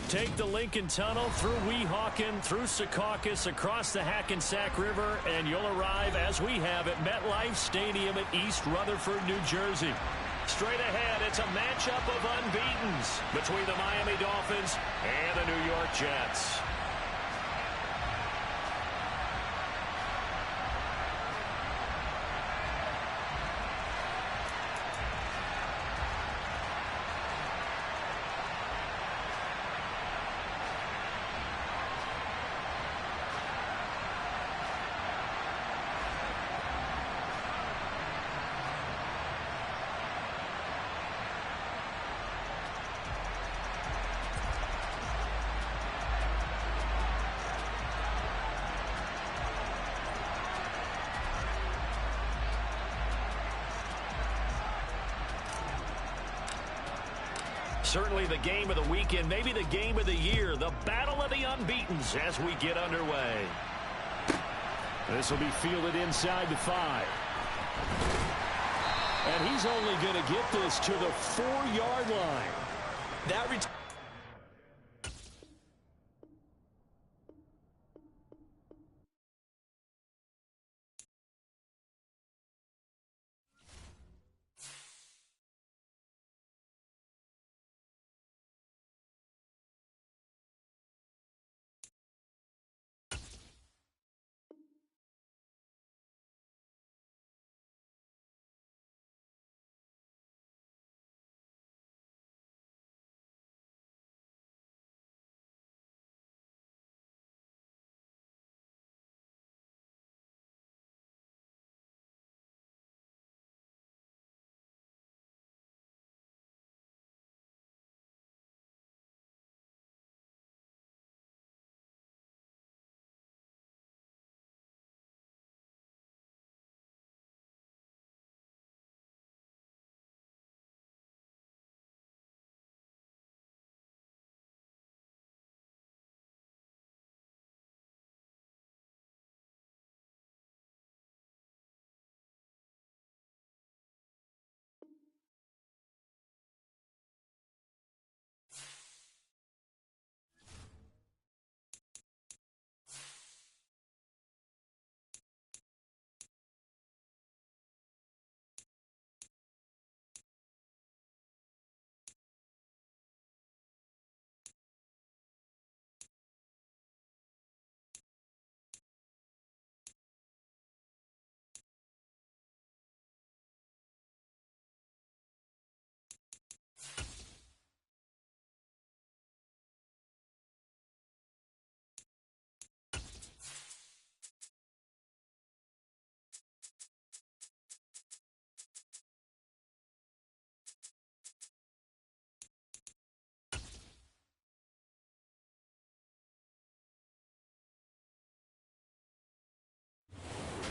Take the Lincoln Tunnel through Weehawken, through Secaucus, across the Hackensack River, and you'll arrive, as we have, at MetLife Stadium at East Rutherford, New Jersey. Straight ahead, it's a matchup of unbeatens between the Miami Dolphins and the New York Jets. Certainly the game of the weekend, maybe the game of the year, the battle of the unbeatens as we get underway. This will be fielded inside the 5. And he's only going to get this to the 4-yard line. That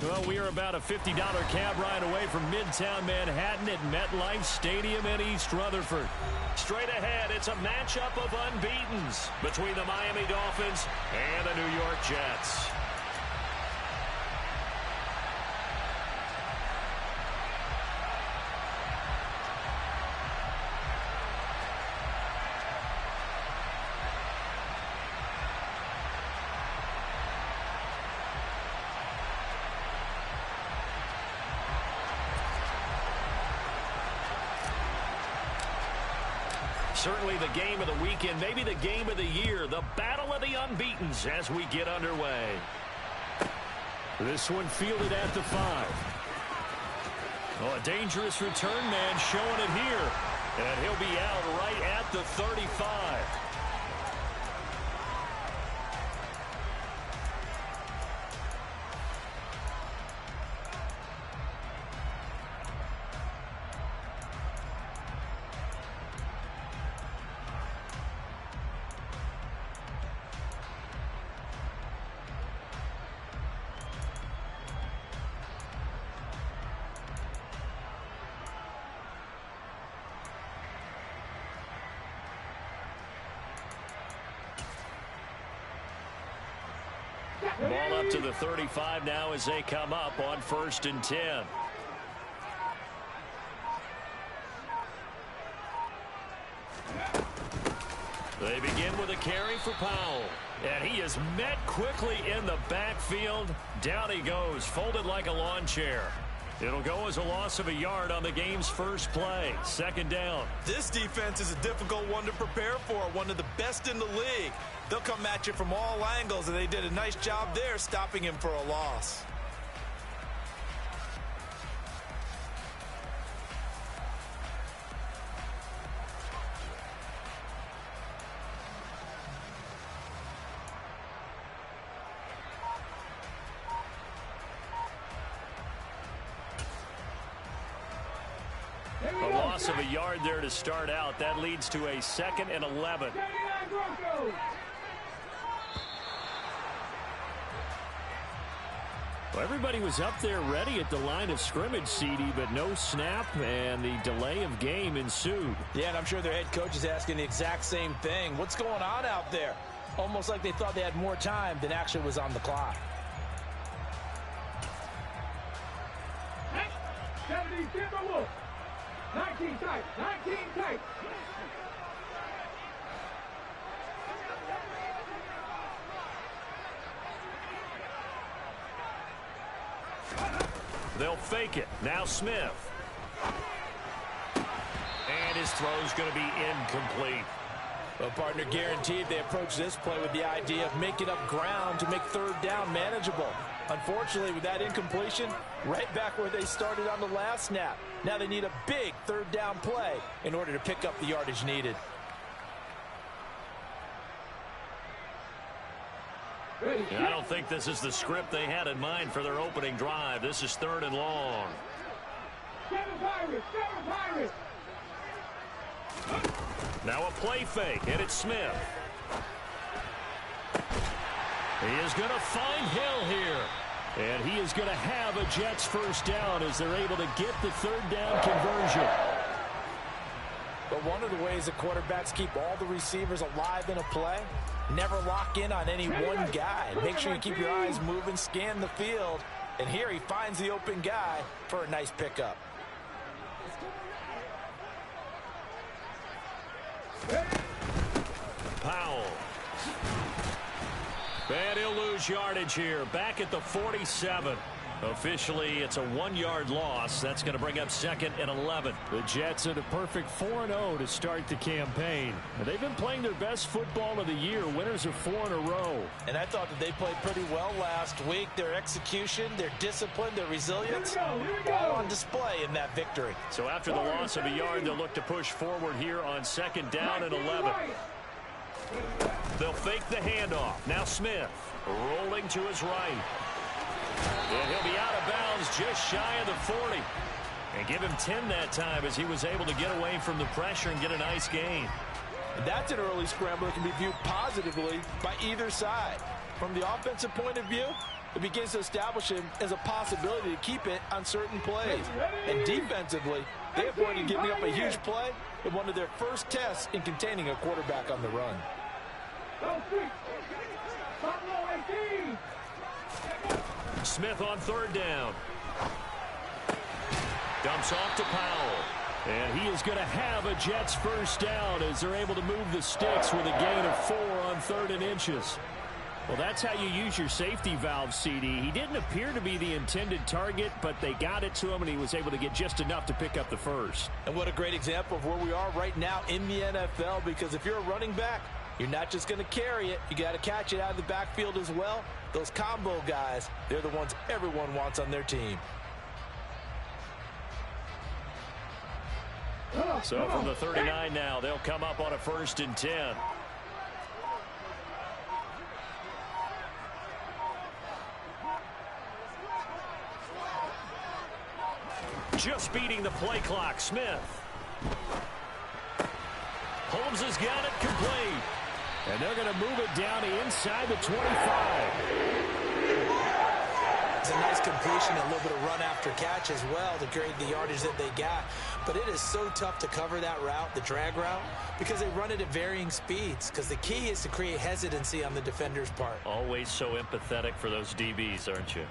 Well, we are about a $50 cab ride away from Midtown Manhattan at MetLife Stadium in East Rutherford. Straight ahead, it's a matchup of unbeatens between the Miami Dolphins and the New York Jets. Certainly the game of the weekend, maybe the game of the year, the battle of the unbeatens as we get underway. This one fielded at the 5. Oh, a dangerous return man showing it here. And he'll be out right at the 35. Ball up to the 35 now as they come up on 1st and 10. They begin with a carry for Powell. And he is met quickly in the backfield. Down he goes, folded like a lawn chair. It'll go as a loss of a yard on the game's first play. Second down. This defense is a difficult one to prepare for, one of the best in the league. They'll come at you from all angles, and they did a nice job there stopping him for a loss. A loss of a yard there to start out. That leads to a 2nd and 11. Well, everybody was up there ready at the line of scrimmage, CD, but no snap, and the delay of game ensued. Yeah, and I'm sure their head coach is asking the exact same thing. What's going on out there? Almost like they thought they had more time than actually was on the clock. 19 tight, 19 tight. They'll fake it. Now Smith. And his throw's going to be incomplete. Well, partner, guaranteed they approach this play with the idea of making up ground to make third down manageable. Unfortunately, with that incompletion, right back where they started on the last snap. Now they need a big third down play in order to pick up the yardage needed. I don't think this is the script they had in mind for their opening drive. This is 3rd and long. Now a play fake, and it's Smith. He is going to find Hill here. And he is going to have a Jets first down as they're able to get the third down conversion. But one of the ways the quarterbacks keep all the receivers alive in a play, never lock in on any one guy. Make sure you keep your eyes moving, scan the field. And here he finds the open guy for a nice pickup. Powell. And he'll lose yardage here. Back at the 47. Officially, it's a 1-yard loss. That's going to bring up 2nd and 11. The Jets at a perfect 4-0 to start the campaign. They've been playing their best football of the year. Winners of 4 in a row. And I thought that they played pretty well last week. Their execution, their discipline, their resilience, all on display in that victory. So after the loss of a yard, they'll look to push forward here on 2nd down and 11. They'll fake the handoff. Now Smith rolling to his right. And he'll be out of bounds just shy of the 40. And give him 10 that time as he was able to get away from the pressure and get a nice gain. That's an early scramble that can be viewed positively by either side. From the offensive point of view, it begins to establish him as a possibility to keep it on certain plays. And defensively, they avoided giving up a huge play in one of their first tests in containing a quarterback on the run. Smith on 3rd down. Dumps off to Powell. And he is going to have a Jets first down as they're able to move the sticks with a gain of 4 on 3rd and inches. Well, that's how you use your safety valve, CD. He didn't appear to be the intended target, but they got it to him, and he was able to get just enough to pick up the first. And what a great example of where we are right now in the NFL, because if you're a running back, you're not just going to carry it. You got to catch it out of the backfield as well. Those combo guys, they're the ones everyone wants on their team. So from the 39 now, they'll come up on a 1st and 10. Just beating the play clock, Smith. Holmes has got it complete. And they're going to move it down to inside the 25. It's a nice completion, a little bit of run after catch as well to create the yardage that they got. But it is so tough to cover that route, the drag route, because they run it at varying speeds. Because the key is to create hesitancy on the defender's part. Always so empathetic for those DBs, aren't you?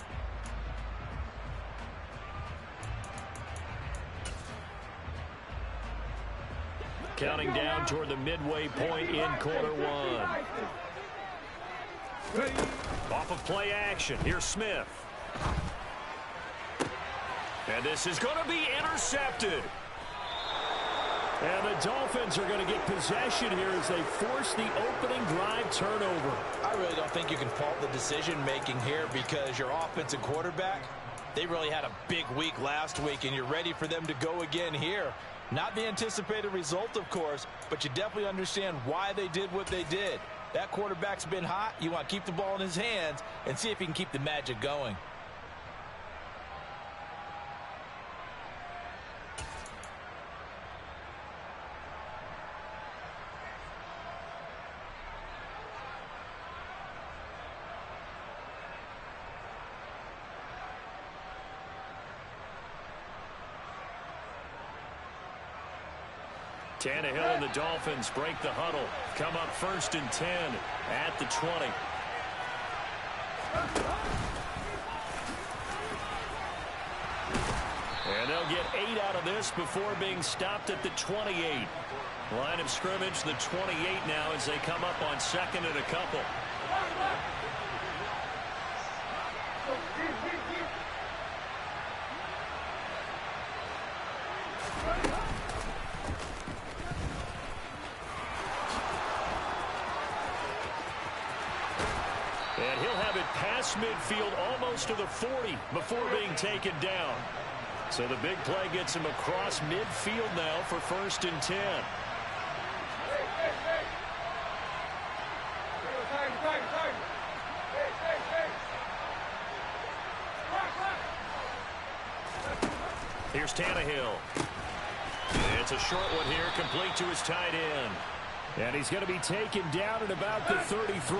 counting down toward the midway point in quarter one. Off of play action, here's Smith. And this is going to be intercepted. And the Dolphins are going to get possession here as they force the opening drive turnover. I really don't think you can fault the decision-making here because your offensive quarterback, they really had a big week last week, and you're ready for them to go again here. Not the anticipated result, of course, but you definitely understand why they did what they did. That quarterback's been hot. You want to keep the ball in his hands and see if he can keep the magic going. Tannehill and the Dolphins break the huddle. Come up 1st and 10 at the 20. And they'll get 8 out of this before being stopped at the 28. Line of scrimmage, the 28 now as they come up on 2nd and a couple. And he'll have it past midfield almost to the 40 before being taken down. So the big play gets him across midfield now for 1st and 10. Here's Tannehill. It's a short one here, complete to his tight end. And he's going to be taken down at about the 33.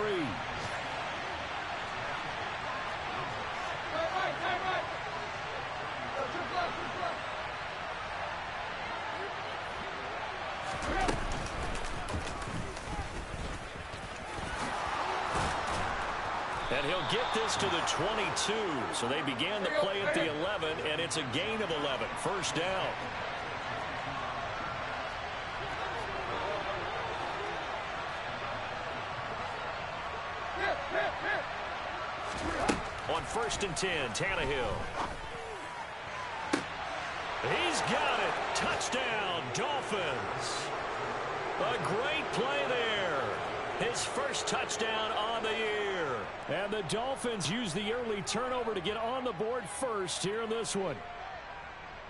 And he'll get this to the 22. So they began the play at the 11, and it's a gain of 11. 1st down. On 1st and 10, Tannehill. He's got it. Touchdown, Dolphins. A great play there. His first touchdown on the year. And the Dolphins use the early turnover to get on the board first here in this one.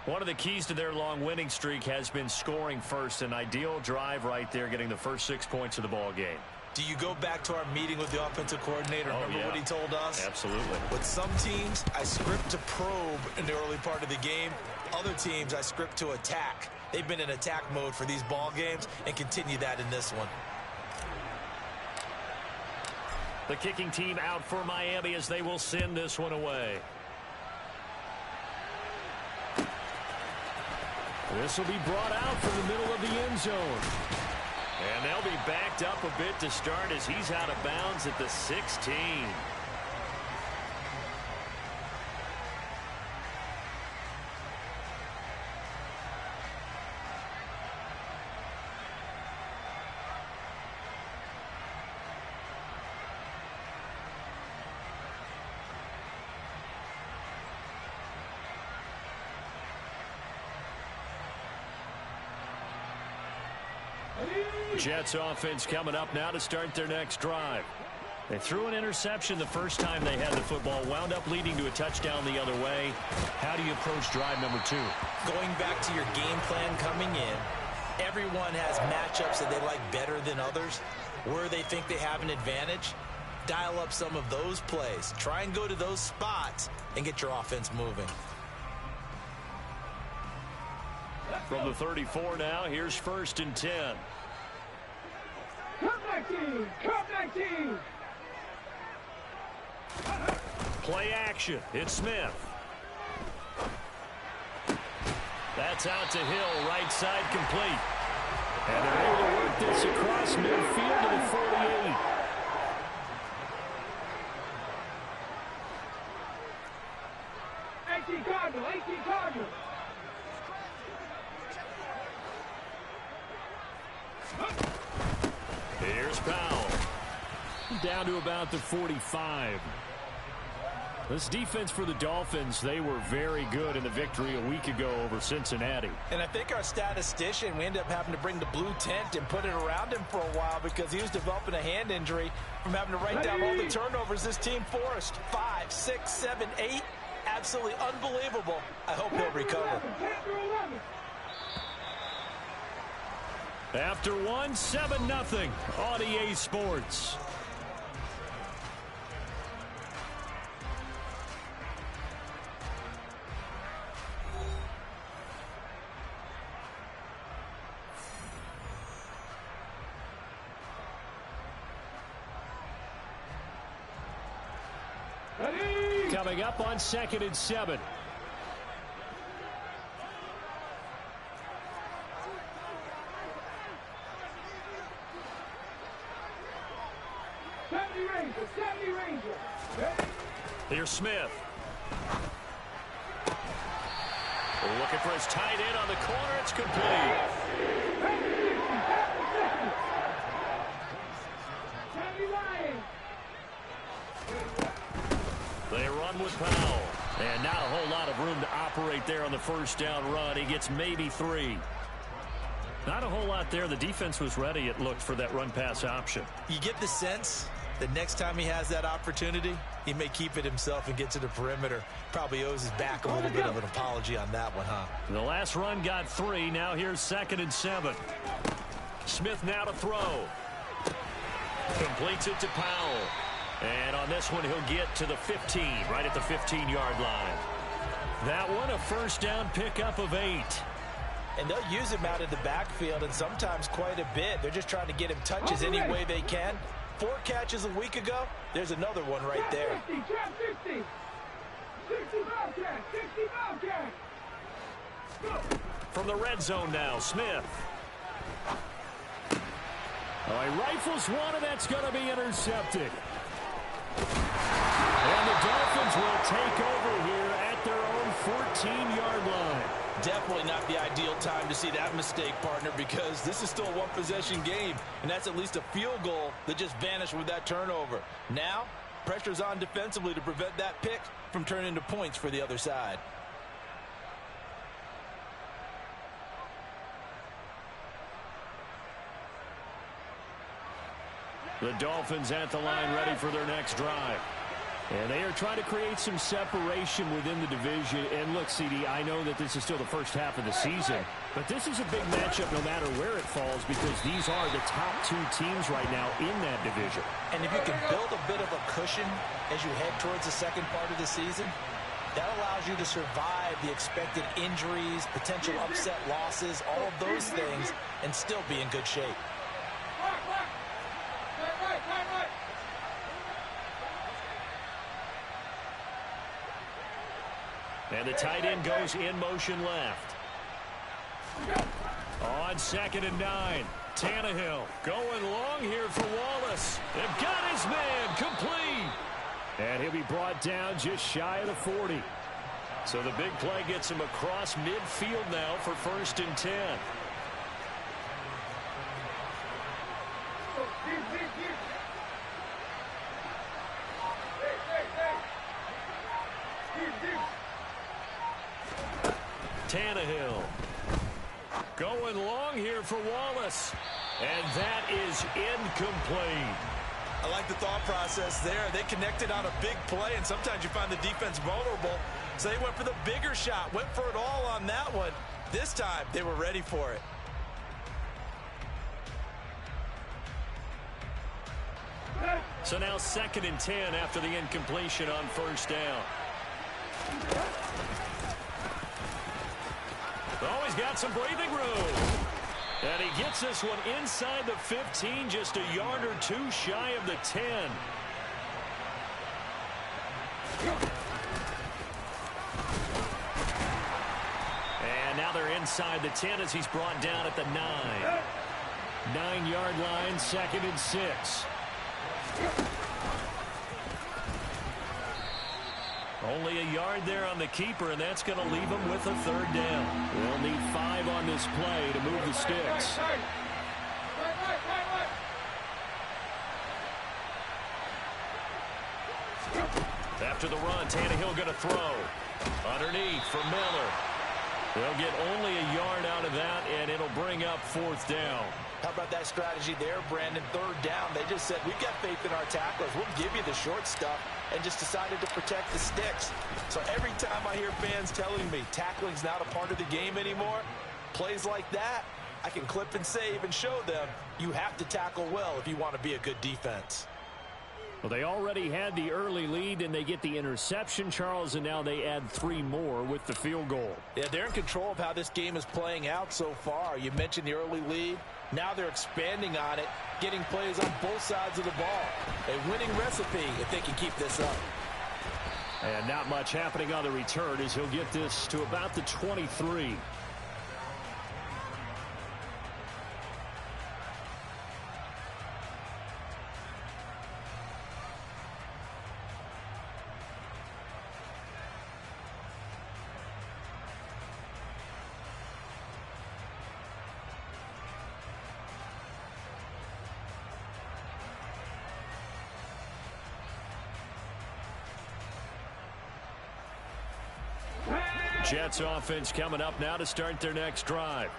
One of the keys to their long winning streak has been scoring first. An ideal drive right there, getting the first 6 points of the ball game. Do you go back to our meeting with the offensive coordinator? Remember what he told us? Absolutely. With some teams, I script to probe in the early part of the game. Other teams, I script to attack. They've been in attack mode for these ball games and continue that in this one. The kicking team out for Miami as they will send this one away. This will be brought out from the middle of the end zone. And they'll be backed up a bit to start as he's out of bounds at the 16. Jets offense coming up now to start their next drive. They threw an interception the first time they had the football, wound up leading to a touchdown the other way. How do you approach drive number 2? Going back to your game plan coming in, everyone has matchups that they like better than others. Where they think they have an advantage, dial up some of those plays. Try and go to those spots and get your offense moving. From the 34 now, here's 1st and 10. Come 19! Come 19! Play action. It's Smith. That's out to Hill, right side complete. And they're able to work this across midfield to the 48. Cardinal, 18 Cardinal. Here's Powell. Down to about the 45. This defense for the Dolphins, they were very good in the victory a week ago over Cincinnati. And I think our statistician, we ended up having to bring the blue tent and put it around him for a while because he was developing a hand injury from having to write down all the turnovers this team forced. 5, 6, 7, 8. Absolutely unbelievable. I hope he'll recover. After one, 7-0 on EA Sports. Coming up on 2nd and 7. Here's Smith. Looking for his tight end on the corner. It's complete. They run with Powell. And not a whole lot of room to operate there on the first down run. He gets maybe 3. Not a whole lot there. The defense was ready, it looked, for that run-pass option. You get the sense that next time he has that opportunity, he may keep it himself and get to the perimeter. Probably owes his back a little bit of an apology on that one, huh? The last run got 3. Now here's 2nd and 7. Smith now to throw. Completes it to Powell. And on this one, he'll get to the 15, right at the 15-yard line. That one, a first down pickup of 8. And they'll use him out of the backfield, and sometimes quite a bit. They're just trying to get him touches any way they can. 4 catches a week ago. There's another one right there. 60, 60, From the red zone now, Smith. Oh, he rifles one, and that's going to be intercepted. And the Dolphins will take over here at their own 14-yard line. Definitely not the ideal time to see that mistake, partner, because this is still a one-possession game, and that's at least a field goal that just vanished with that turnover. Now, pressure's on defensively to prevent that pick from turning into points for the other side. The Dolphins at the line ready for their next drive. And they are trying to create some separation within the division. And look, CD, I know that this is still the first half of the season, but this is a big matchup no matter where it falls because these are the top 2 teams right now in that division. And if you can build a bit of a cushion as you head towards the second part of the season, that allows you to survive the expected injuries, potential upset losses, all of those things, and still be in good shape. And the tight end goes in motion left. On 2nd and 9, Tannehill going long here for Wallace. They've got his man complete. And he'll be brought down just shy of the 40. So the big play gets him across midfield now for 1st and 10. Tannehill going long here for Wallace, and that is incomplete. I like the thought process there. They connected on a big play, and sometimes you find the defense vulnerable, so they went for the bigger shot, went for it all on that one. This time, they were ready for it. So now 2nd and 10 after the incompletion on 1st down. Oh, he's got some breathing room. And he gets this one inside the 15, just a yard or 2 shy of the 10. And now they're inside the 10 as he's brought down at the 9. 9-yard line, 2nd and 6. Only a yard there on the keeper, and that's going to leave him with a 3rd down. They'll need 5 on this play to move the sticks. after the run. Tannehill going to throw. Underneath for Miller. They'll get only a yard out of that, and it'll bring up 4th down. How about that strategy there, Brandon? 3rd down. They just said, we've got faith in our tacklers. We'll give you the short stuff, and just decided to protect the sticks. So every time I hear fans telling me tackling's not a part of the game anymore, plays like that, I can clip and save and show them you have to tackle well if you want to be a good defense. Well, they already had the early lead, and they get the interception, Charles, and now they add 3 more with the field goal. Yeah, they're in control of how this game is playing out so far. You mentioned the early lead. Now they're expanding on it, getting plays on both sides of the ball. A winning recipe if they can keep this up. And not much happening on the return as he'll get this to about the 23. Jets offense coming up now to start their next drive.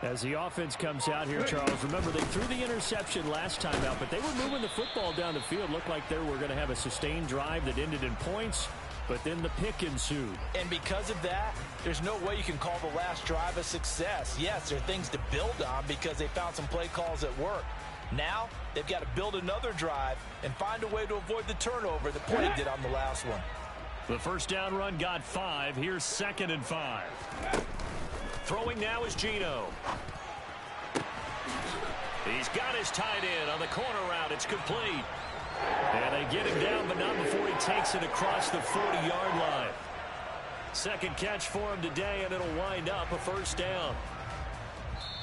As the offense comes out here, Charles, remember they threw the interception last time out, but they were moving the football down the field. Looked like they were going to have a sustained drive that ended in points, but then the pick ensued. And because of that, there's no way you can call the last drive a success. Yes, there are things to build on because they found some play calls that work. Now, they've got to build another drive and find a way to avoid the turnover that Plague did on the last one. The first down run got 5. Here's 2nd and 5. Throwing now is Geno. He's got his tight end on the corner route. It's complete. And they get him down, but not before he takes it across the 40-yard line. Second catch for him today, and it'll wind up a first down.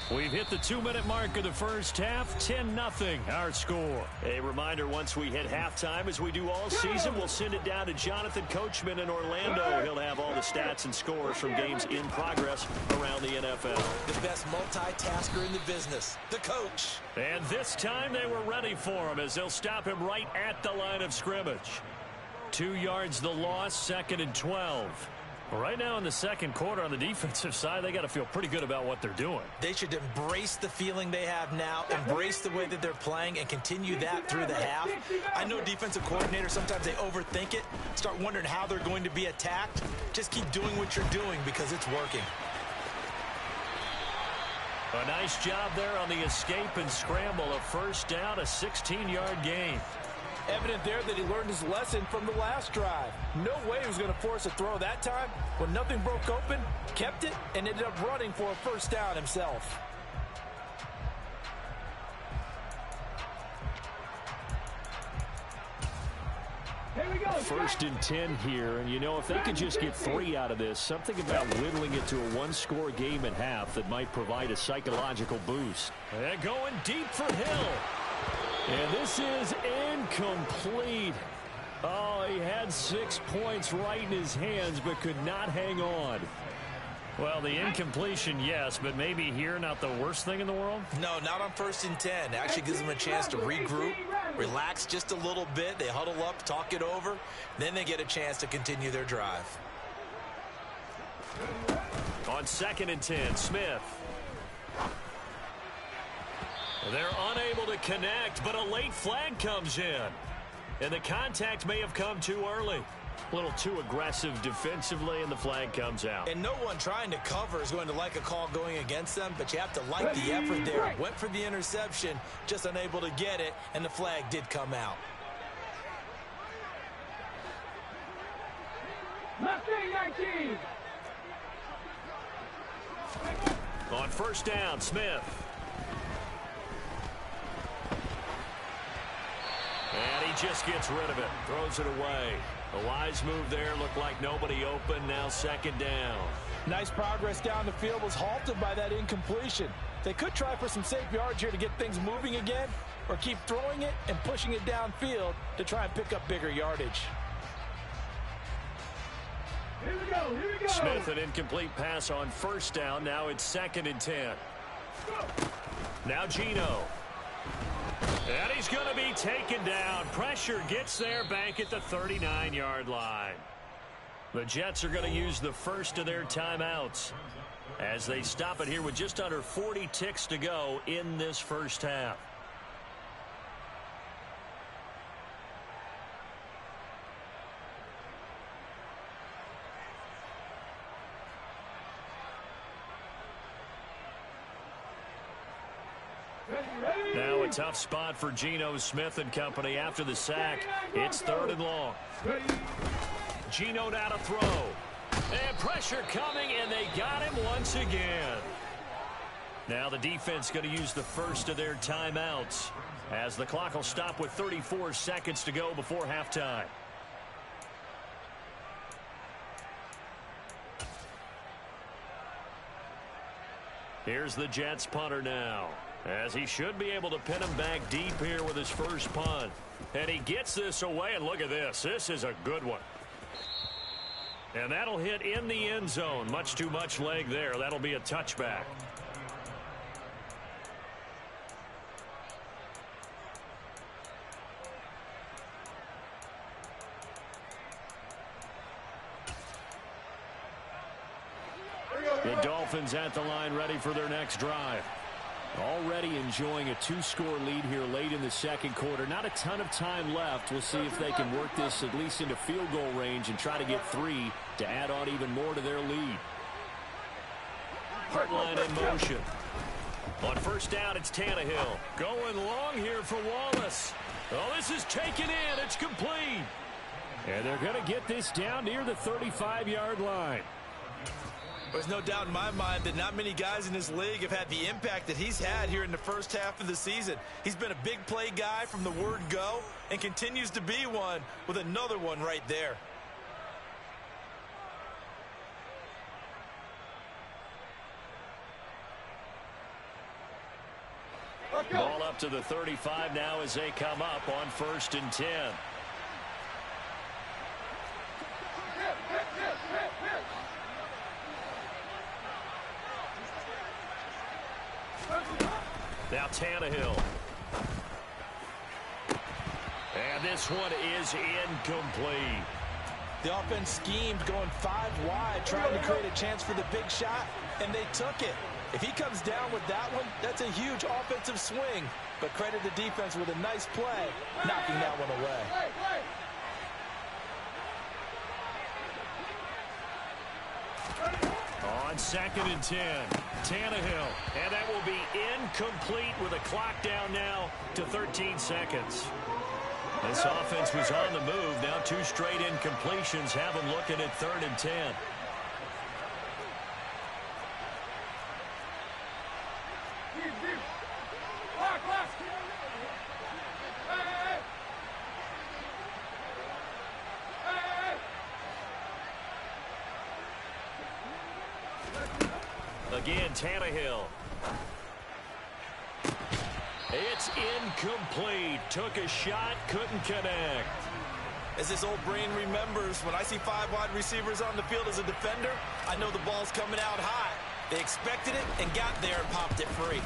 We've hit the 2-minute mark of the first half. 10-0 our score. A reminder, once we hit halftime, as we do all season, we'll send it down to Jonathan Coachman in Orlando. He'll have all the stats and scores from games in progress around the NFL. The best multitasker in the business, the coach. And this time they were ready for him as they'll stop him right at the line of scrimmage. 2 yards the loss, 2nd and 12. Right now in the second quarter on the defensive side, they got to feel pretty good about what they're doing. They should embrace the feeling they have now, embrace the way that they're playing, and continue that through the half. I know defensive coordinators, sometimes they overthink it, start wondering how they're going to be attacked. Just keep doing what you're doing because it's working. A nice job there on the escape and scramble. A first down, a 16-yard gain. Evident there that he learned his lesson from the last drive. No way he was going to force a throw that time. When nothing broke open, kept it, and ended up running for a first down himself. Here we go. 1st and 10 here, and you know, if they could just get 3 out of this, something about whittling it to a 1-score game at half that might provide a psychological boost. And going deep for Hill. And this is incomplete. Oh, he had 6 points right in his hands, but could not hang on. Well, the incompletion, yes, but maybe here not the worst thing in the world? No, not on 1st and 10. It actually gives them a chance to regroup, relax just a little bit. They huddle up, talk it over. Then they get a chance to continue their drive. On 2nd and 10, Smith. They're unable to connect, but a late flag comes in. And the contact may have come too early. A little too aggressive defensively, and the flag comes out. And no one trying to cover is going to like a call going against them, but you have to like the effort there. Went for the interception, just unable to get it, and the flag did come out. Mustang 19. On 1st down, Smith. And he just gets rid of it, throws it away. A wise move there, looked like nobody open, now 2nd down. Nice progress down the field, was halted by that incompletion. They could try for some safe yards here to get things moving again, or keep throwing it and pushing it downfield to try and pick up bigger yardage. Here we go. Here we go. Smith, an incomplete pass on 1st down. Now it's 2nd and 10. Now Geno. And he's going to be taken down. Pressure gets there back at the 39-yard line. The Jets are going to use the first of their timeouts as they stop it here with just under 40 ticks to go in this first half. Now a tough spot for Geno Smith and company after the sack. It's 3rd and long. Geno now to throw. And pressure coming, and they got him once again. Now the defense going to use the first of their timeouts as the clock will stop with 34 seconds to go before halftime. Here's the Jets punter now, as he should be able to pin him back deep here with his first punt. And he gets this away, and look at this. This is a good one. And that'll hit in the end zone. Much too much leg there. That'll be a touchback. The Dolphins at the line, ready for their next drive. Already enjoying a 2-score lead here late in the second quarter. Not a ton of time left. We'll see if they can work this at least into field goal range and try to get 3 to add on even more to their lead. Hardline in motion. On first down, it's Tannehill. Going long here for Wallace. Oh, this is taken in. It's complete. And they're going to get this down near the 35-yard line. There's no doubt in my mind that not many guys in this league have had the impact that he's had here in the first half of the season. He's been a big play guy from the word go and continues to be one with another one right there. Ball up to the 35 now as they come up on 1st and 10. Now Tannehill. And this one is incomplete. The offense schemed going 5 wide, trying to create a chance for the big shot, and they took it. If he comes down with that one, that's a huge offensive swing. But credit the defense with a nice play, knocking that one away. On 2nd and 10, Tannehill. And that will be incomplete with a clock down now to 13 seconds. This offense was on the move. Now 2 straight incompletions have them looking at 3rd and 10. Again, Tannehill. It's incomplete. Took a shot, couldn't connect. As this old brain remembers, when I see 5 wide receivers on the field as a defender, I know the ball's coming out high. They expected it and got there and popped it free.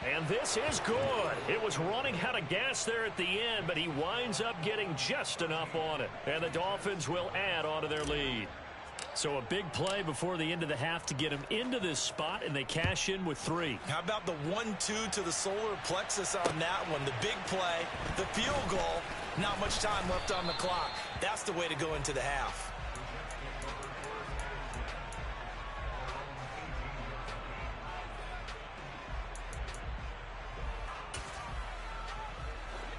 And this is good. It was running out of gas there at the end, but he winds up getting just enough on it. And the Dolphins will add on to their lead. So a big play before the end of the half to get him into this spot, and they cash in with 3. How about the 1-2 to the solar plexus on that one? The big play, the field goal, not much time left on the clock. That's the way to go into the half.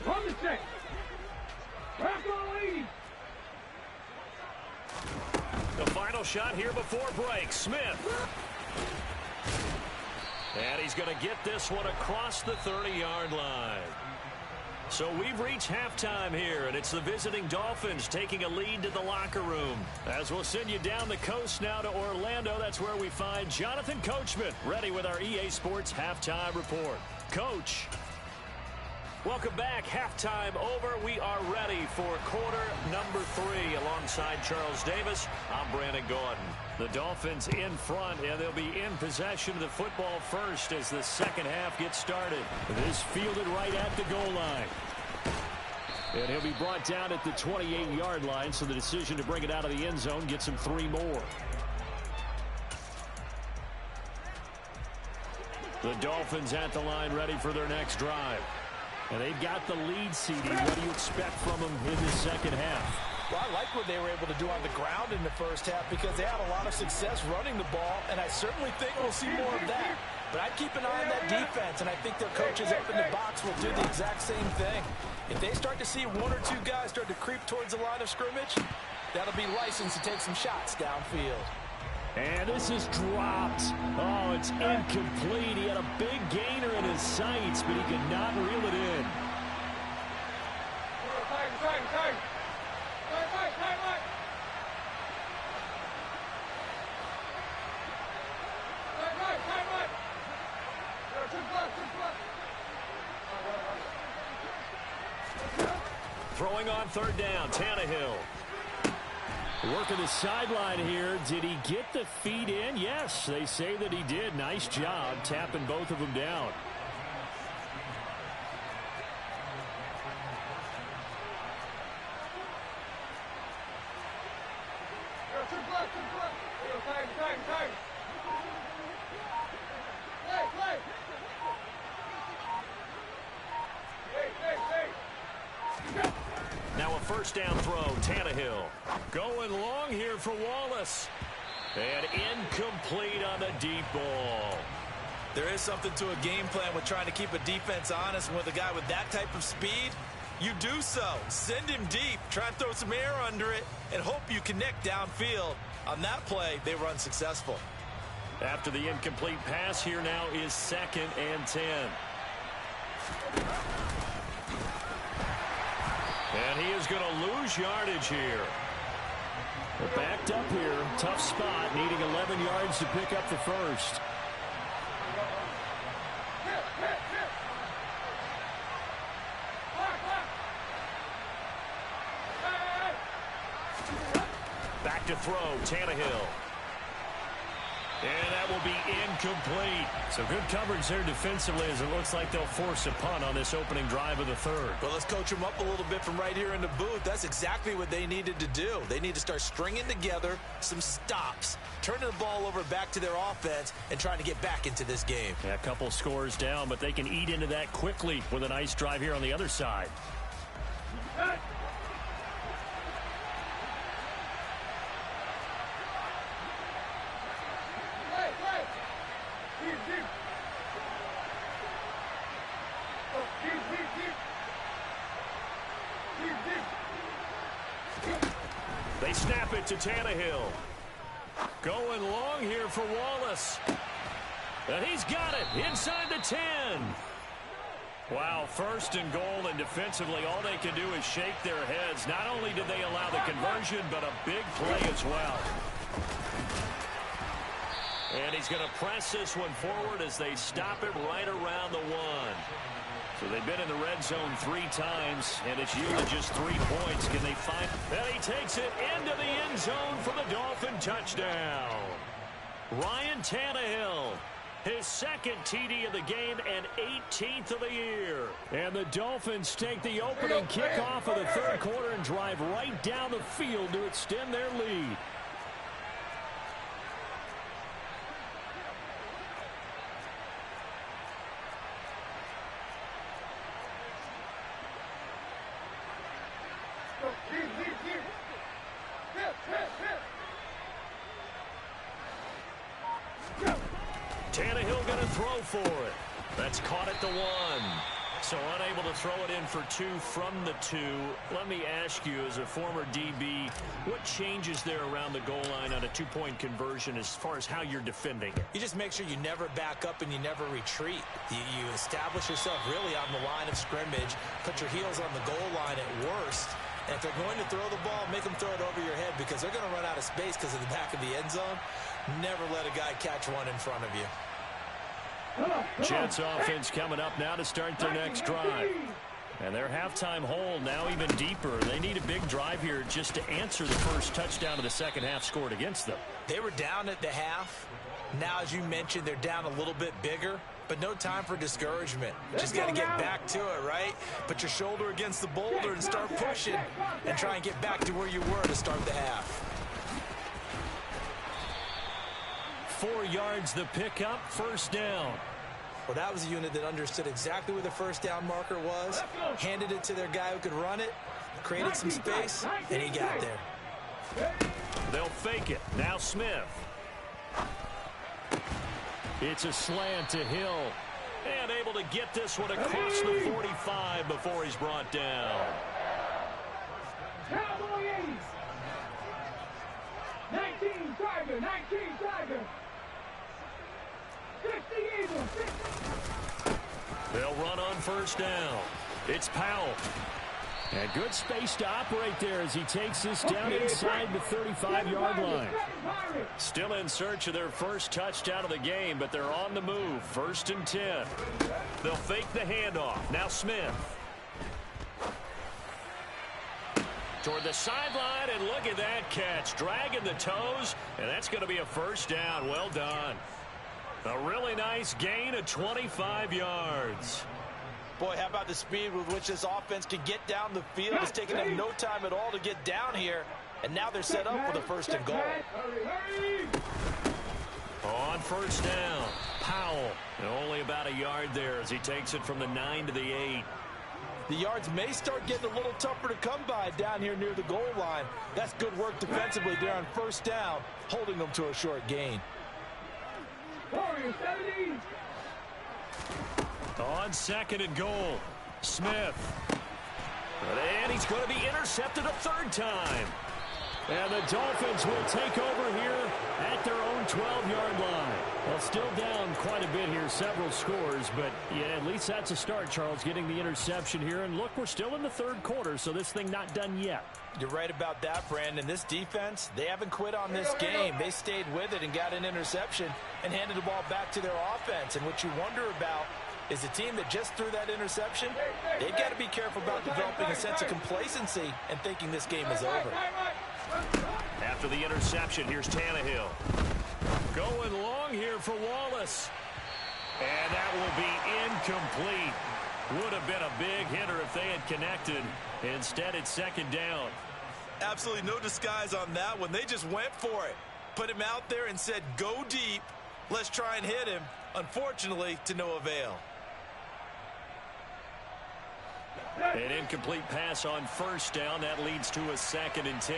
On the check. Back on lead. The final shot here before break. Smith. And he's going to get this one across the 30-yard line. So we've reached halftime here, and it's the visiting Dolphins taking a lead to the locker room. As we'll send you down the coast now to Orlando, that's where we find Jonathan Coachman ready with our EA Sports Halftime Report. Coach. Welcome back. Halftime over. We are ready for quarter number 3. Alongside Charles Davis, I'm Brandon Gordon. The Dolphins in front, and they'll be in possession of the football first as the second half gets started. This fielded right at the goal line. And he'll be brought down at the 28-yard line, so the decision to bring it out of the end zone gets him 3 more. The Dolphins at the line ready for their next drive. And they've got the lead, CD. What do you expect from them in the second half? Well, I like what they were able to do on the ground in the first half because they had a lot of success running the ball, and I certainly think we'll see more of that. But I'd keep an eye on that defense, and I think their coaches up in the box will do the exact same thing. If they start to see 1 or 2 guys start to creep towards the line of scrimmage, that'll be licensed to take some shots downfield. And this is dropped. Oh, it's incomplete. He had a big gainer in his sights, but he could not reel it in. Throwing on third down, Tannehill. Working the sideline here. Did he get the feet in? Yes, they say that he did. Nice job tapping both of them down. Now a first down throw, Tannehill. Going long here for Wallace. And incomplete on the deep ball. There is something to a game plan with trying to keep a defense honest. With a guy with that type of speed, you do so. Send him deep. Try and throw some air under it and hope you connect downfield. On that play, they were unsuccessful. After the incomplete pass, here now is 2nd and 10. And he is going to lose yardage here. They're backed up here. Tough spot, needing 11 yards to pick up the first. Back to throw, Tannehill. And that will be incomplete. So good coverage there defensively as it looks like they'll force a punt on this opening drive of the third. Well, let's coach them up a little bit from right here in the booth. That's exactly what they needed to do. They need to start stringing together some stops, turning the ball over back to their offense, and trying to get back into this game. Yeah, a couple scores down, but they can eat into that quickly with a nice drive here on the other side. They snap it to Tannehill. Going long here for Wallace. And he's got it inside the 10. Wow, 1st and goal, and defensively all they can do is shake their heads. Not only did they allow the conversion, but a big play as well. And he's going to press this one forward as they stop it right around the 1. So they've been in the red zone 3 times, and it's yielded just 3 points. Can they find? And he takes it into the end zone for the Dolphin touchdown. Ryan Tannehill, his 2nd TD of the game and 18th of the year. And the Dolphins take the opening kickoff of the third quarter and drive right down the field to extend their lead. Tannehill going to throw for it. That's caught at the 1. So unable to throw it in for 2 from the 2. Let me ask you, as a former DB, what changes there around the goal line on a 2-point conversion as far as how you're defending it? You just make sure you never back up and you never retreat. You establish yourself really on the line of scrimmage, put your heels on the goal line at worst. And if they're going to throw the ball, make them throw it over your head because they're going to run out of space because of the back of the end zone. Never let a guy catch one in front of you. Jets offense coming up now to start their next drive. And their halftime hole now even deeper. They need a big drive here just to answer the first touchdown of the second half scored against them. They were down at the half. Now, as you mentioned, they're down a little bit bigger, but no time for discouragement. Just got to get back to it, right? Put your shoulder against the boulder and start pushing and try and get back to where you were to start the half. 4 yards the pickup, first down. Well, that was a unit that understood exactly where the first down marker was, handed it to their guy who could run it, created some space, and he got there. They'll fake it. Now Smith. It's a slant to Hill. And able to get this one across the 45 before he's brought down. Cowboys! 19 Tiger, 19 Tiger. 50 Eagles, 50. They'll run on first down. It's Powell. And good space to operate there as he takes this down inside the 35-yard line. Still in search of their first touchdown of the game, but they're on the move. 1st and 10. They'll fake the handoff. Now Smith. Toward the sideline, and look at that catch. Dragging the toes, and that's going to be a first down. Well done. A really nice gain of 25 yards. Boy, how about the speed with which this offense can get down the field? It's taken them no time at all to get down here, and now they're set up for the 1st and goal. On first down, Powell. And only about a yard there as he takes it from the 9 to the 8. The yards may start getting a little tougher to come by down here near the goal line. That's good work defensively there on first down, holding them to a short gain. On 2nd and goal, Smith. And he's going to be intercepted a 3rd time. And the Dolphins will take over here at their own 12-yard line. Well, still down quite a bit here, several scores, but yeah, at least that's a start, Charles, getting the interception here. And look, we're still in the 3rd quarter, so this thing not done yet. You're right about that, Brandon. This defense, they haven't quit on this game. They stayed with it and got an interception and handed the ball back to their offense. And what you wonder about is the team that just threw that interception, they've got to be careful about developing a sense of complacency and thinking this game is over. After the interception, here's Tannehill. Going long here for Wallace. And that will be incomplete. Would have been a big hitter if they had connected. Instead, it's 2nd down. Absolutely no disguise on that one. They just went for it. Put him out there and said, go deep. Let's try and hit him. Unfortunately, to no avail. An incomplete pass on first down. That leads to a 2nd and 10.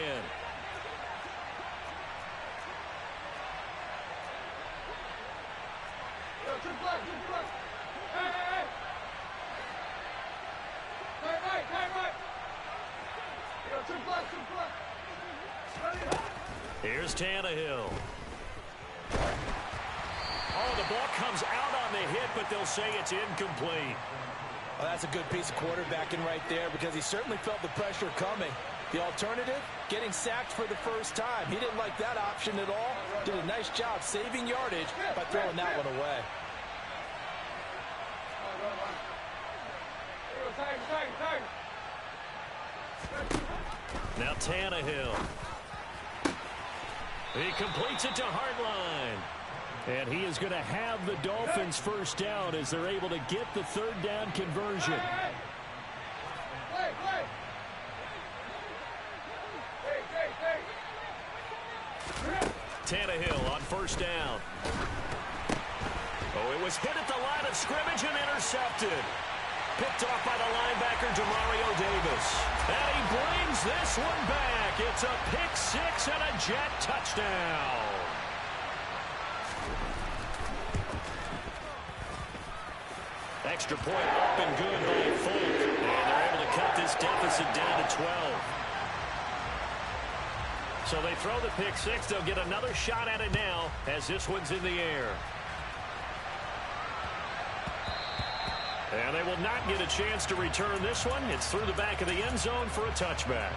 Here's Tannehill. Oh, the ball comes out on the hit, but they'll say it's incomplete. Well, that's a good piece of quarterbacking right there because he certainly felt the pressure coming. The alternative, getting sacked for the first time. He didn't like that option at all. Did a nice job saving yardage by throwing that one away. Now Tannehill. He completes it to Hartline. And he is going to have the Dolphins first down as they're able to get the 3rd down conversion. Tannehill on first down. Oh, it was hit at the line of scrimmage and intercepted. Picked off by the linebacker, Demario Davis. And he brings this one back. It's a pick 6 and a Jet touchdown. Extra point up and good by Folk. And they're able to cut this deficit down to 12. So they throw the pick 6. They'll get another shot at it now as this one's in the air. And they will not get a chance to return this one. It's through the back of the end zone for a touchback.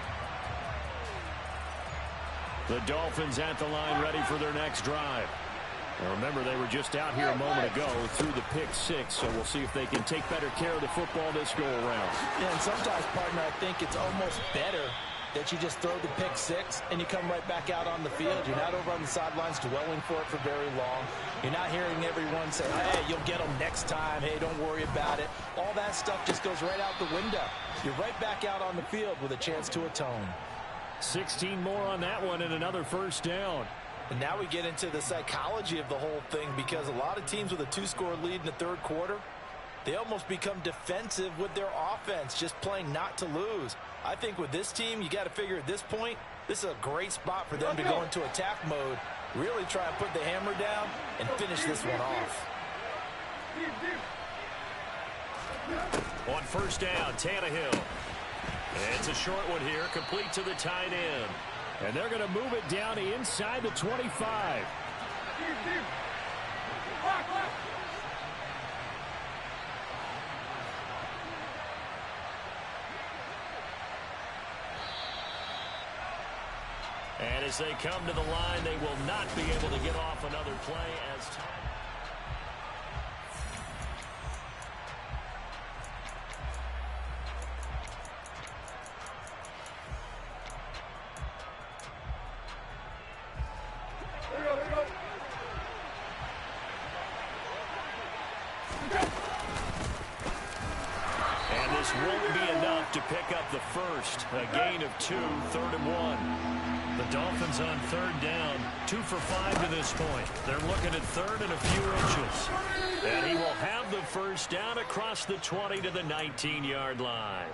The Dolphins at the line ready for their next drive. Remember, they were just out here a moment ago through the pick six, so we'll see if they can take better care of the football this go-around. Yeah, and sometimes, partner, I think it's almost better that you just throw the pick six and you come right back out on the field. You're not over on the sidelines dwelling for it for very long. You're not hearing everyone say, hey, you'll get them next time. Hey, don't worry about it. All that stuff just goes right out the window. You're right back out on the field with a chance to atone. 16 more on that one and another first down. And now we get into the psychology of the whole thing, because a lot of teams with a 2-score lead in the third quarter, they almost become defensive with their offense, just playing not to lose. I think with this team, you got to figure at this point, this is a great spot for them to go into attack mode, really try and put the hammer down and finish this one off. On first down, Tannehill. It's a short one here, complete to the tight end. And they're going to move it down inside the 25. And as they come to the line, they will not be able to get off another play as time. And this won't be enough to pick up the first. A gain of 2, 3rd and 1. The Dolphins on third down, 2 for 5 to this point. They're looking at third and a few inches. And he will have the first down across the 20 to the 19-yard line.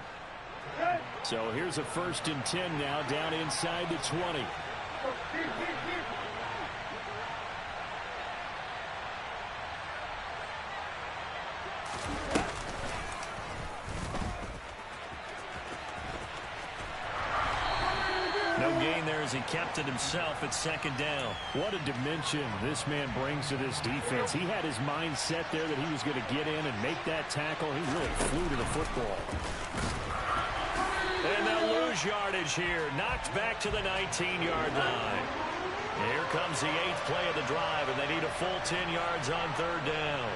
So here's a 1st and 10 now down inside the 20. No gain there as he kept it himself at 2nd down. What a dimension this man brings to this defense. He had his mind set there that he was going to get in and make that tackle. He really flew to the football. And they'll lose yardage here. Knocked back to the 19-yard line. Here comes the 8th play of the drive, and they need a full 10 yards on 3rd down.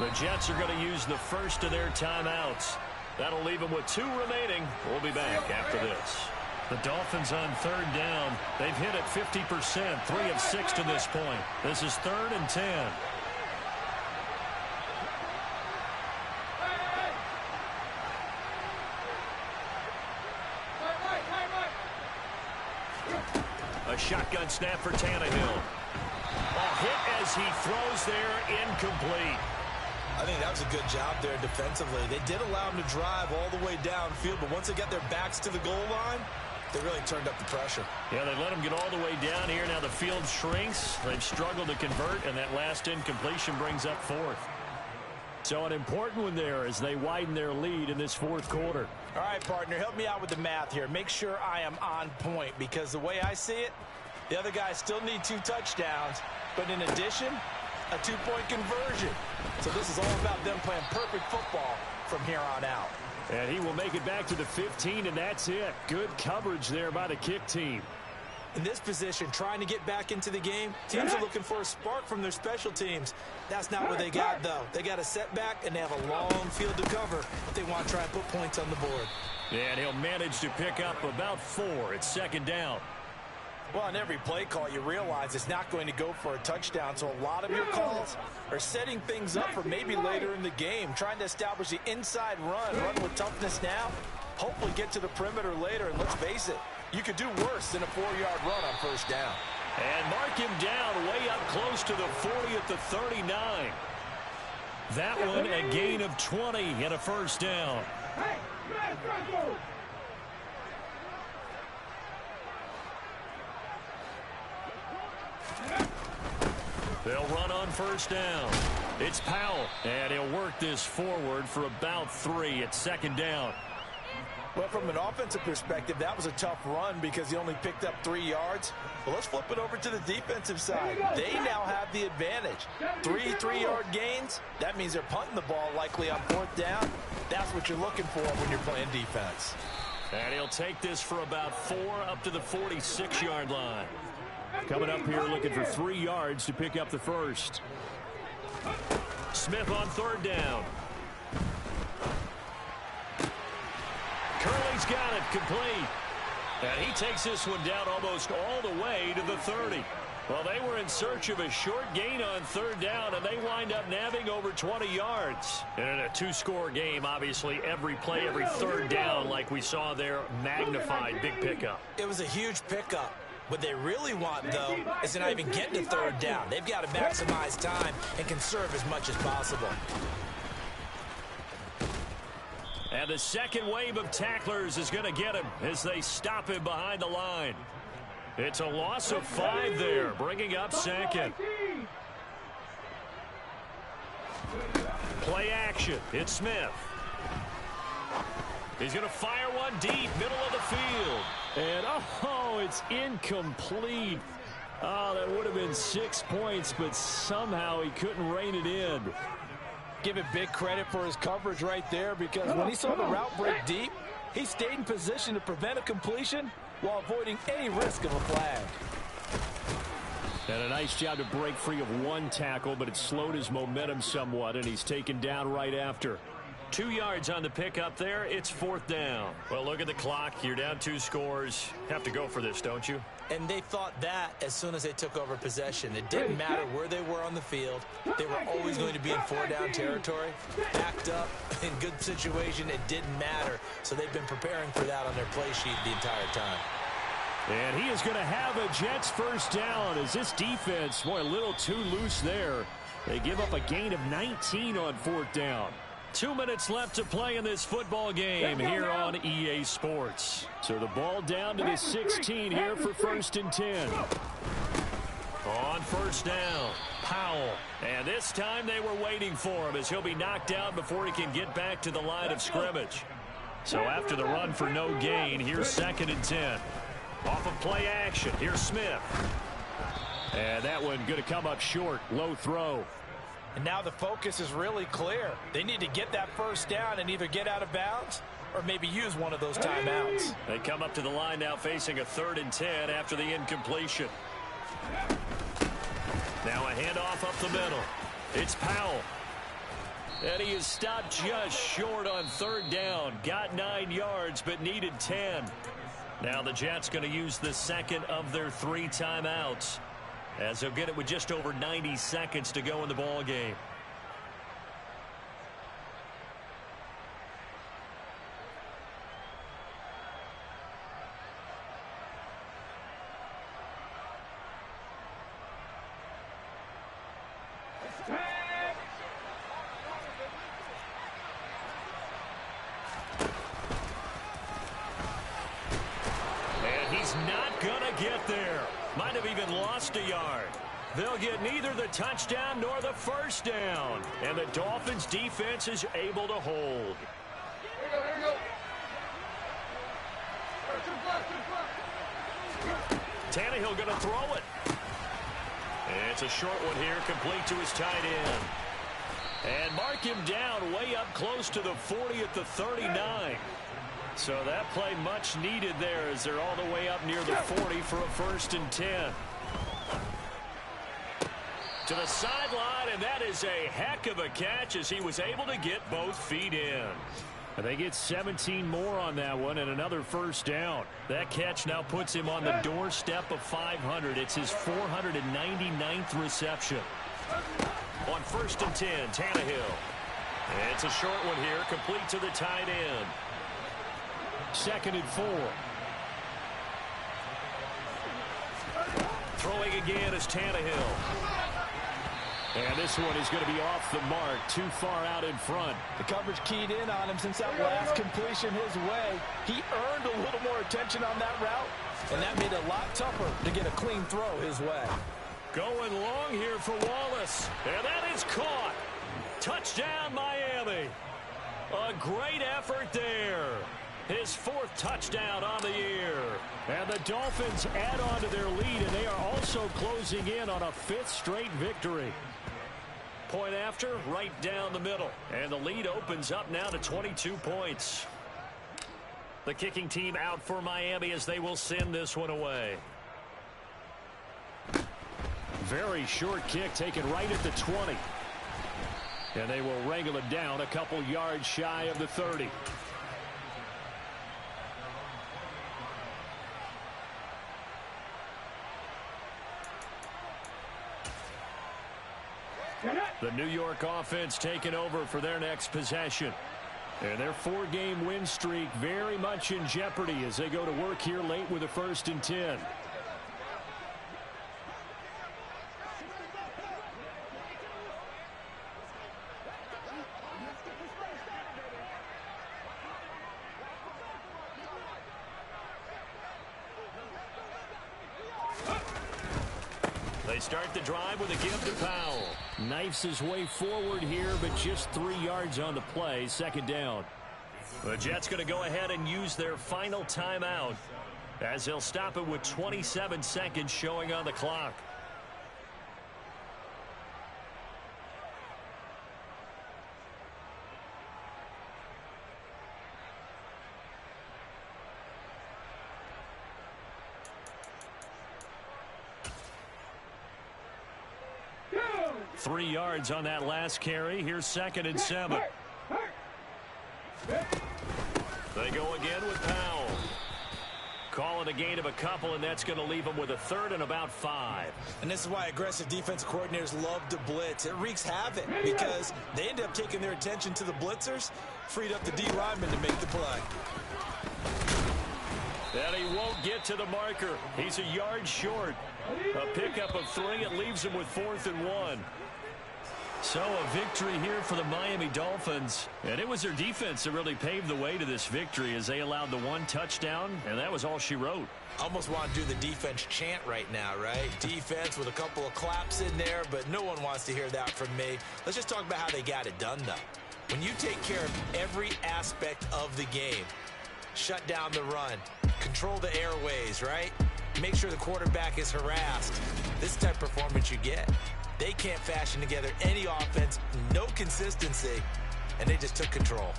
The Jets are going to use the first of their timeouts. That'll leave them with 2 remaining. We'll be back after this. The Dolphins on 3rd down. They've hit it 50%, 3 of 6 to this point. This is 3rd and 10. A shotgun snap for Tannehill. A hit as he throws there, incomplete. I think that was a good job there defensively. They did allow him to drive all the way downfield, but once they got their backs to the goal line, they really turned up the pressure. Yeah, they let him get all the way down here. Now the field shrinks. They've struggled to convert, and that last incompletion brings up 4th. So an important one there as they widen their lead in this 4th quarter. All right, partner, help me out with the math here. Make sure I am on point, because the way I see it, the other guys still need 2 touchdowns, but in addition, a 2-point conversion. So this is all about them playing perfect football from here on out. And he will make it back to the 15, and that's it. Good coverage there by the kick team. In this position, trying to get back into the game, teams are looking for a spark from their special teams. That's not what they got, though. They got a setback, and they have a long field to cover if they want to try and put points on the board. And he'll manage to pick up about 4 at 2nd down. Well, on every play call, you realize it's not going to go for a touchdown, so a lot of your calls are setting things up for maybe later in the game, trying to establish the inside run with toughness now, hopefully get to the perimeter later, and let's face it, you could do worse than a 4-yard run on 1st down. And mark him down way up close to the 40 at the 39. That one a gain of 20 and a 1st down. They'll run on 1st down. It's Powell, and he'll work this forward for about 3 at 2nd down. Well, from an offensive perspective, that was a tough run because he only picked up 3 yards. But let's flip it over to the defensive side. They now have the advantage. 3 3-yard gains, that means they're punting the ball likely on 4th down. That's what you're looking for when you're playing defense. And he'll take this for about 4 up to the 46-yard line. Coming up here looking for 3 yards to pick up the first. Smith on 3rd down. Curley's got it, complete. And he takes this one down almost all the way to the 30. Well, they were in search of a short gain on 3rd down, and they wind up nabbing over 20 yards. And in a 2-score game, obviously, every play, every 3rd down, like we saw there, magnified, big pickup. It was a huge pickup. What they really want, though, is to not even get to 3rd down. They've got to maximize time and conserve as much as possible. And the second wave of tacklers is going to get him as they stop him behind the line. It's a loss of 5 there, bringing up 2nd. Play action. It's Smith. He's going to fire one deep, middle of the field. And, oh, it's incomplete. Oh, that would have been 6 points, but somehow he couldn't rein it in. Give it big credit for his coverage right there, because when he saw the route break deep, he stayed in position to prevent a completion while avoiding any risk of a flag. And a nice job to break free of 1 tackle, but it slowed his momentum somewhat, and he's taken down right after. 2 yards on the pickup there. It's 4th down. Well, look at the clock. You're down 2 scores. Have to go for this, don't you? And they thought that as soon as they took over possession. It didn't matter where they were on the field. They were always going to be in 4-down territory. Backed up, in good situation, it didn't matter. So they've been preparing for that on their play sheet the entire time. And he is going to have a Jets 1st down as this defense, boy, a little too loose there. They give up a gain of 19 on 4th down. 2 minutes left to play in this football game here on EA Sports. So the ball down to the 16 here for 1st and 10. On 1st down, Powell. And this time they were waiting for him as he'll be knocked down before he can get back to the line of scrimmage. So after the run for no gain, here's 2nd and 10. Off of play action, here's Smith. And that one going to come up short, low throw. And now the focus is really clear. They need to get that 1st down and either get out of bounds or maybe use one of those timeouts. They come up to the line now facing a 3rd and 10 after the incompletion. Now a handoff up the middle. It's Powell. And he is stopped just short on 3rd down. Got 9 yards but needed 10. Now the Jets going to use the 2nd of their 3 timeouts, as they'll get it with just over 90 seconds to go in the ball game. And he's not gonna get there. Might have even lost a yard. They'll get neither the touchdown nor the 1st down. And the Dolphins defense is able to hold. Tannehill going to throw it. It's a short one here, complete to his tight end. And mark him down way up close to the 40 at the 39. So that play much needed there as they're all the way up near the 40 for a 1st and 10. To the sideline, and that is a heck of a catch as he was able to get both feet in. And they get 17 more on that one and another 1st down. That catch now puts him on the doorstep of 500. It's his 499th reception. On 1st and 10, Tannehill. It's a short one here, complete to the tight end. 2nd and 4. Throwing again is Tannehill. And this one is going to be off the mark, too far out in front. The coverage keyed in on him since that last completion his way. He earned a little more attention on that route, and that made it a lot tougher to get a clean throw his way. Going long here for Wallace, and that is caught. Touchdown, Miami. A great effort there. His 4th touchdown on the year. And the Dolphins add on to their lead, and they are also closing in on a 5th straight victory. Point after, right down the middle. And the lead opens up now to 22 points. The kicking team out for Miami as they will send this one away. Very short kick taken right at the 20. And they will wrangle it down a couple yards shy of the 30. The New York offense taking over for their next possession. And their 4-game win streak very much in jeopardy as they go to work here late with a 1st and 10. They start the drive with a give to Powell. Knifes his way forward here, but just 3 yards on the play. 2nd down. The Jets going to go ahead and use their final timeout as they'll stop it with 27 seconds showing on the clock. Go! 3 yards on that last carry. Here's 2nd and 7. They go again with Powell. Calling a gain of a couple, and that's going to leave them with a 3rd and about 5. And this is why aggressive defensive coordinators love to blitz. It wreaks havoc because they end up taking their attention to the blitzers, freed up the D lineman to make the play. And he won't get to the marker. He's a yard short. A pickup of 3. It leaves him with 4th and 1. So a victory here for the Miami Dolphins. And it was their defense that really paved the way to this victory as they allowed the 1 touchdown, and that was all she wrote. Almost want to do the defense chant right now, right? Defense with a couple of claps in there, but no one wants to hear that from me. Let's just talk about how they got it done, though. When you take care of every aspect of the game, shut down the run, control the airways, right? Make sure the quarterback is harassed. This type of performance you get. They can't fashion together any offense, no consistency, and they just took control.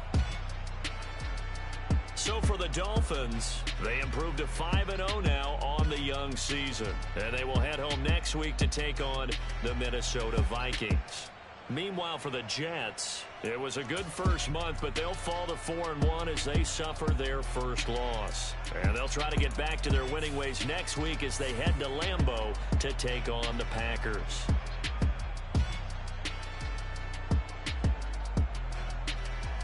So for the Dolphins, they improved to 5-0 now on the young season. And they will head home next week to take on the Minnesota Vikings. Meanwhile, for the Jets, it was a good first month, but they'll fall to 4-1 as they suffer their first loss. And they'll try to get back to their winning ways next week as they head to Lambeau to take on the Packers.